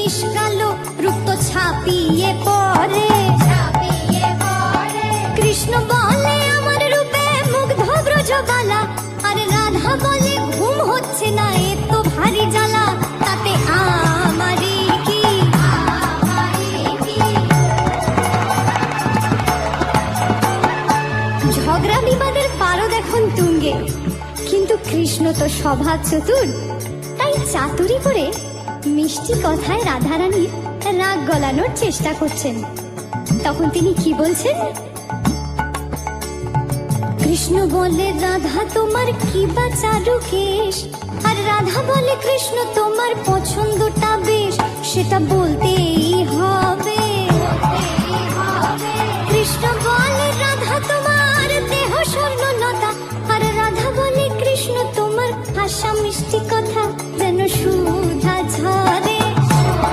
কেশ কালো রূপ তো ছাপিয়ে পড়ে। কৃষ্ণ বলে আমার রূপে মুগ্ধ ব্রজবালা, আর রাধা বলে ঘুম হচ্ছে না এ তো ভারী জ্বালা, তাতে আমারই কি। ঝগড়া বিবাদের পারদ এখন তুঙ্গে, কিন্তু কৃষ্ণ তো স্বভাব চতুর, তাই চাতুরি করে মিষ্টি কথায় রাধারানীর রাগ গলানোর চেষ্টা করছেন। তখন তিনি কি বলছেন? কৃষ্ণ বলে রাধা তোমার কি বা চারু কেশ, আর রাধা বলে কৃষ্ণ তোমার পছন্দটা বেশ, সেটা বলতেই হবে। কৃষ্ণ বলে রাধা তোমার দেহ স্বর্ণলতা, আর রাধা বলে কৃষ্ণ তোমার ভাষা মিষ্টি কথা যেন সুর